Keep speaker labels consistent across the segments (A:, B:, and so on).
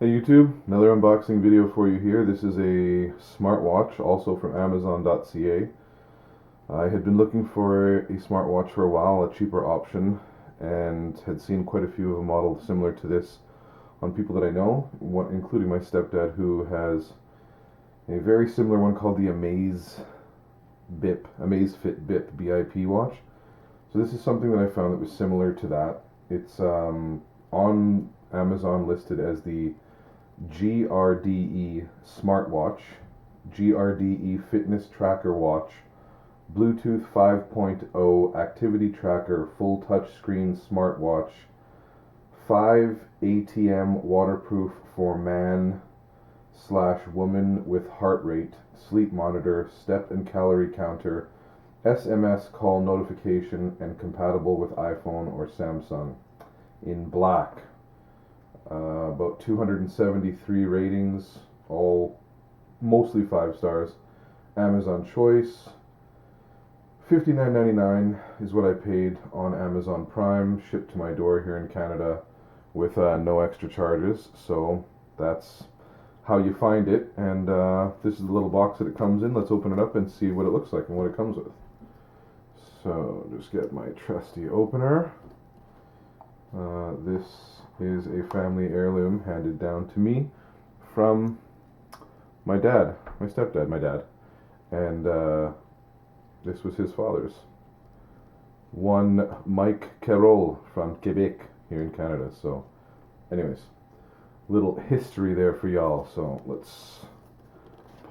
A: Hey YouTube, another unboxing video for you here. This is a smartwatch, also from Amazon.ca. I had been looking for a smartwatch for a while, a cheaper option, and had seen quite a few of a model similar to this on people that I know, including my stepdad, who has a very similar one called the Amazfit BIP BIP watch. So this is something that I found that was similar to that. It's on Amazon listed as the GRDE smartwatch, GRDE fitness tracker watch, Bluetooth 5.0 activity tracker, full touchscreen smartwatch, 5 ATM waterproof for man/woman with heart rate, sleep monitor, step and calorie counter, SMS call notification, and compatible with iPhone or Samsung, in black. About 273 ratings, all mostly 5 stars. Amazon choice. $59.99 is what I paid on Amazon Prime, shipped to my door here in Canada with no extra charges. So that's how you find it. And this is the little box that it comes in. Let's open it up and see what it looks like and what it comes with. So just get my trusty opener. This is a family heirloom handed down to me from my dad, my stepdad, my dad. And this was his father's. One Mike Carroll from Quebec here in Canada. So anyways, little history there for y'all. So let's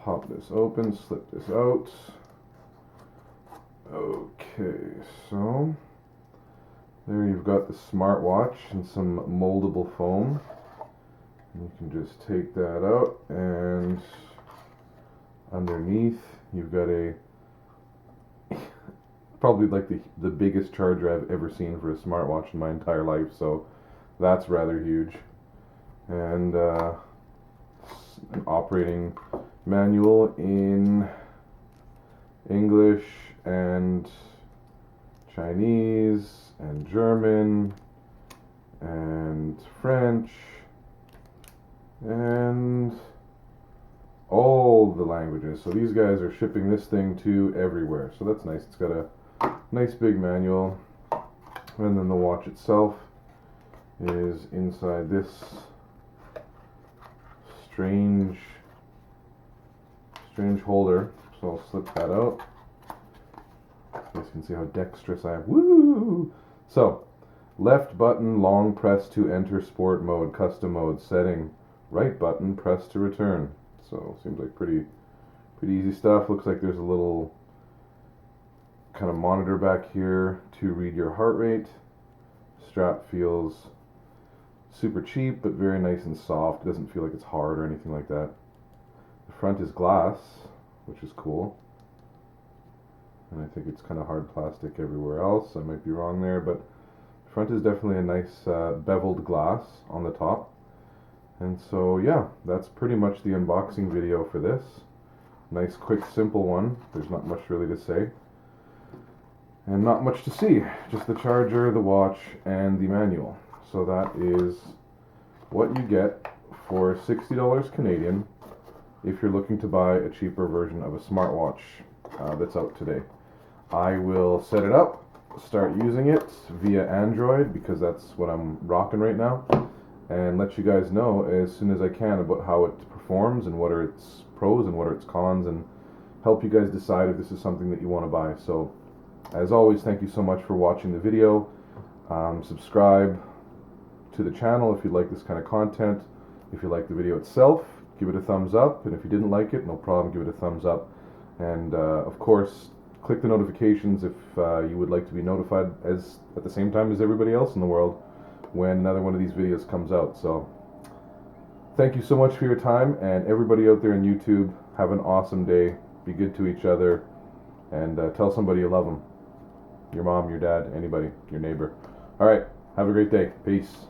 A: pop this open, slip this out. Okay, so there you've got the smartwatch and some moldable foam. You can just take that out, and underneath you've got a probably like the biggest charger I've ever seen for a smartwatch in my entire life, so that's rather huge. And an operating manual in English and Chinese and German and French and all the languages. So these guys are shipping this thing to everywhere. So that's nice. It's got a nice big manual. And then the watch itself is inside this strange holder. So I'll slip that out. You guys can see how dexterous I am. Woo! So, left button, long press to enter sport mode, custom mode, setting. Right button, press to return. So, seems like pretty easy stuff. Looks like there's a little kind of monitor back here to read your heart rate. Strap feels super cheap, but very nice and soft. It doesn't feel like it's hard or anything like that. The front is glass, which is cool. And I think it's kind of hard plastic everywhere else. I might be wrong there, but the front is definitely a nice beveled glass on the top. And so yeah, that's pretty much the unboxing video for this. Nice, quick, simple one. There's not much really to say. And not much to see. Just the charger, the watch, and the manual. So that is what you get for $60 Canadian if you're looking to buy a cheaper version of a smartwatch that's out today. I will set it up, start using it via Android because that's what I'm rocking right now, and let you guys know as soon as I can about how it performs and what are its pros and what are its cons, and help you guys decide if this is something that you want to buy. So as always, thank you so much for watching the video. Subscribe to the channel if you like this kind of content. If you like the video itself, give it a thumbs up, and if you didn't like it, no problem, give it a thumbs up. And of course, click the notifications if you would like to be notified at the same time as everybody else in the world when another one of these videos comes out. So thank you so much for your time, and everybody out there on YouTube, have an awesome day. Be good to each other, and tell somebody you love them. Your mom, your dad, anybody, your neighbor. All right, have a great day. Peace.